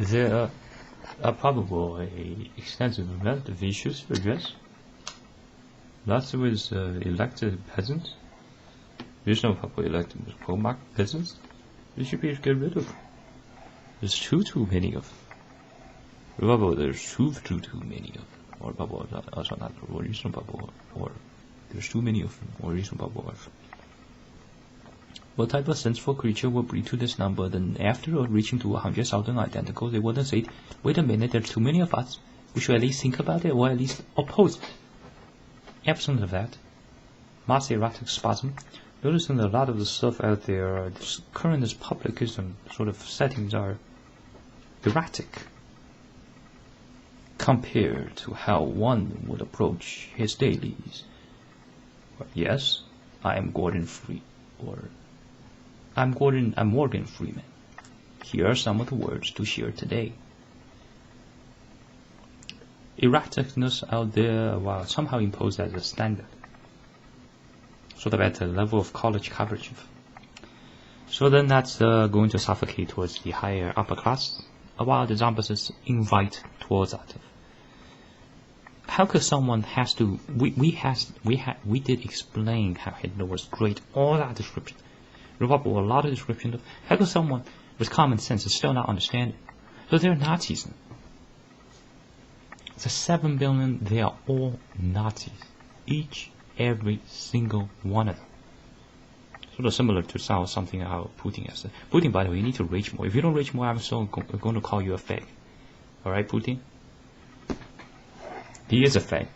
There are probable extensive relative issues to address. Lots with elected peasants. There's no probable elected with pro-market peasants. We should be get rid of. There's too many of. Probable there's too many of. Or probable also not reasonable, or there's too many of them, or reasonable. What type of sensible creature will breed to this number? Then after reaching to 100,000 identical, they wouldn't say, wait a minute, there's too many of us. We should at least think about it, or at least oppose it. Absent of that, mass erratic spasm. Noticing that a lot of the stuff out there, this current publicism sort of settings are erratic compared to how one would approach his dailies. Yes, I am Gordon Free, or I'm Morgan Freeman. Here are some of the words to share today. Erraticness out there, while somehow imposed as a standard, sort of at the level of college coverage. So then that's going to suffocate towards the higher upper class, while the opposites invite towards that. How could someone has to? We did explain how Hitler was great. All that description, a lot of description of how could someone with common sense still not understand it? So they're Nazis. The 7 billion, they are all Nazis. Every single one of them. Sort of similar to something how Putin has said. Putin, by the way, you need to rage more. If you don't rage more, I'm still going to call you a fag. Alright, Putin? He is a fag.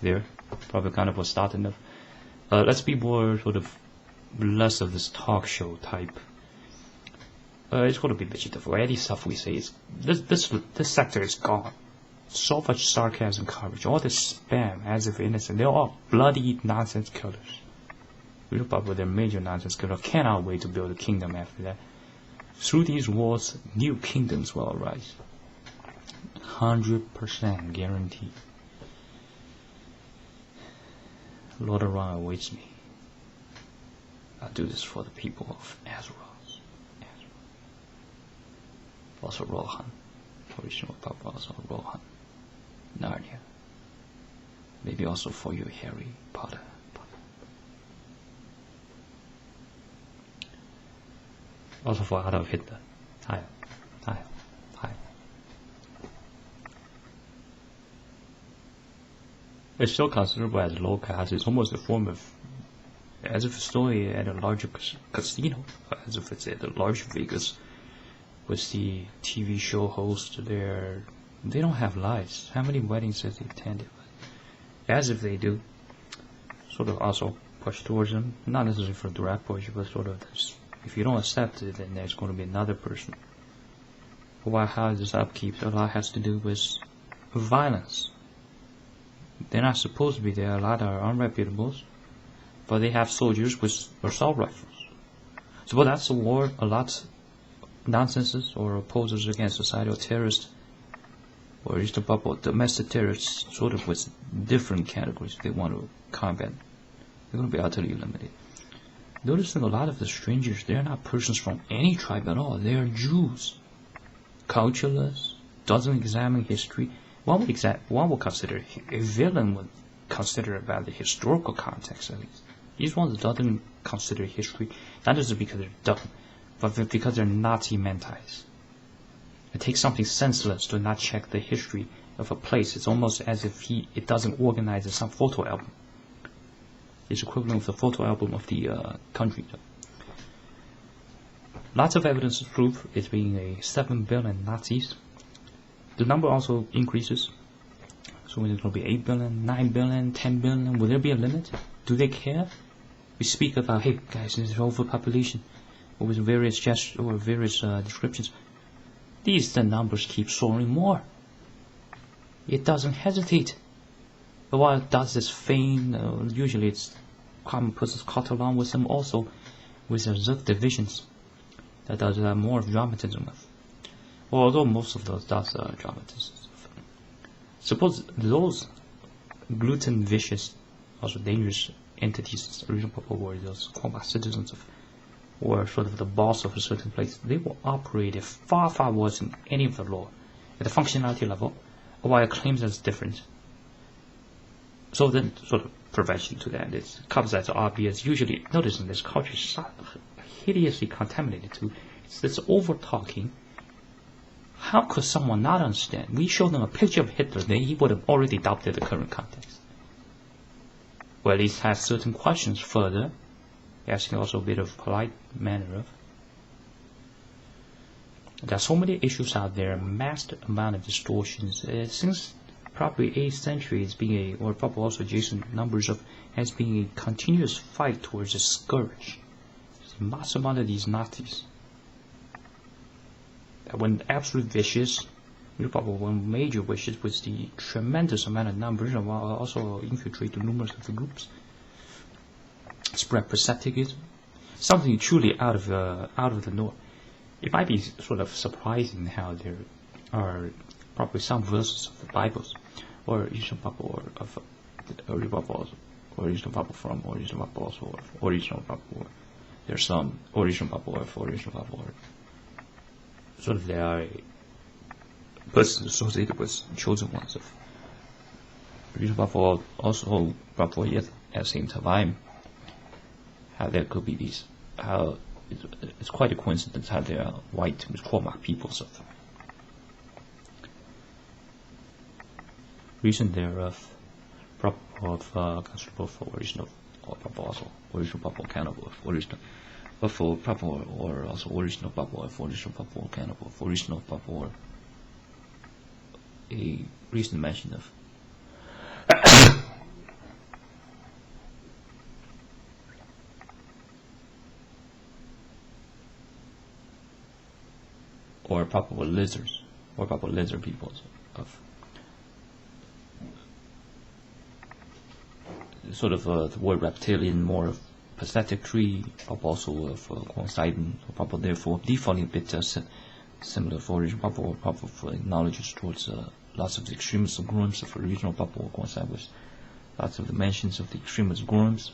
There. Probably kind of a starting of. Let's be more sort of less of this talk show type. It's going to be vegetable. Any stuff we say is this sector is gone. So much sarcasm coverage, all this spam as if innocent. They're all bloody nonsense killers. Real Papa, they're major nonsense killers. Cannot wait to build a kingdom after that. Through these wars, new kingdoms will arise. 100% guaranteed. Lord Uran awaits me. I'll do this for the people of Azeroth. Also Rohan. Original Papa, also Rohan. Narnia. Maybe also for you, Harry Potter. Also for Adolf Hitler. Hi. It's still considered as low caste. It's almost a form of, as if a story at a larger casino, as if it's at a large Vegas, with the TV show host there. They don't have lives. How many weddings has he attended? As if they do. Sort of also push towards them. Not necessarily for direct push, but sort of this. If you don't accept it, then there's going to be another person. But how this upkeep, a lot has to do with violence. They're not supposed to be there. A lot are unreputables. But they have soldiers with assault rifles. So but that's a war. A lot nonsenses or opposers against societal terrorists, or just about domestic terrorists, sort of with different categories they want to combat. They're going to be utterly eliminated. Noticing a lot of the strangers, they're not persons from any tribe at all. They are Jews, cultureless, doesn't examine history. One would consider a villain would consider about the historical context at least. These ones doesn't consider history, not just because they're dumb, but because they're Nazi mentis. It takes something senseless to not check the history of a place. It's almost as if it doesn't organize some photo album. It's equivalent of the photo album of the country. Lots of evidence to prove it's being a 7 billion Nazis. The number also increases. So when it's going to be 8 billion, 9 billion, 10 billion, will there be a limit? Do they care? We speak about, hey guys, there's overpopulation, or with various gestures or various descriptions. The numbers keep soaring more. It doesn't hesitate. But while it does this feign, usually it's common persons caught along with them also, with their divisions. That does more dramatism of. Well, although most of those does dramatism. Suppose those gluten vicious, also dangerous entities, original purple were those combat citizens of or sort of the boss of a certain place, they will operate far, far worse than any of the law at the functionality level, while claims that's different. So then, sort of prevention to that, it comes as obvious. Usually, notice in this culture, is so hideously contaminated too. It's this over-talking. How could someone not understand? We show them a picture of Hitler, then he would have already adopted the current context. Or at least has certain questions further, asking also a bit of polite manner of. There are so many issues out there, massive amount of distortions. Since probably 8th century, it's been or probably also adjacent numbers of, has been a continuous fight towards a scourge. There's a massive amount of these Nazis. When absolute vicious, probably one major vicious was the tremendous amount of numbers, and while also infiltrate the numerous of the groups, spread proselytism, something truly out of the norm. It might be sort of surprising how there are probably some verses of the Bibles, or original Bible, or of original Bible, original Bible from original Bible also, or original Bible. There's some original Bible or original Bible. Sort of there are persons associated with chosen ones of original Bible, also Bible, yet at the same time, how there could be these, how it's quite a coincidence how there are white Cormac peoples of them. Reason thereof, considerable for original or proposal, original Bible cannibal, original. But for proper or also original Bible, for original Bible cannibal, for original Bible, a recent mention of or proper lizards, or proper lizard peoples of sort of the word reptilian, more of pathetic tree, also of coinciding, proper therefore defaulting a bit similar for original proper or proper for knowledge towards lots of the extremist of grooms of original proper coincide with lots of the mentions of the extremist grooms,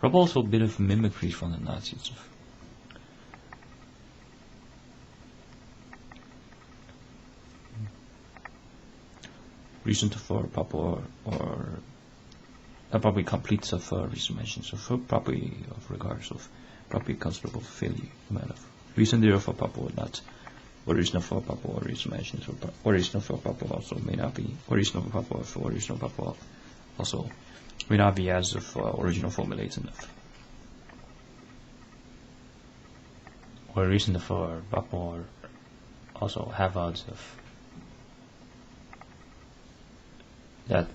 but also a bit of mimicry from the Nazis. Recent for proper or probably completes of recent mentions of probably of regards of probably considerable failure amount of reason there for proper not original for proper or recent mentions or original for proper also may not be original for proper for original proper also may not be as of original formulated enough or reason for proper also have odds of that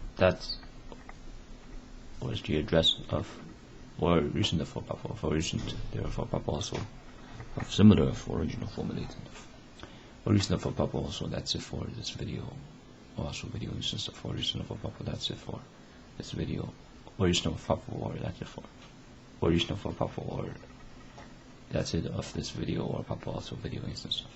was the address of or reason for proper for recent therefore proper also of similar for original formulated or reason for proper also that's it for this video also video instance of original for proper that's it for this video original for proper or that's it for original for proper or that's it of this video or proper also video instance of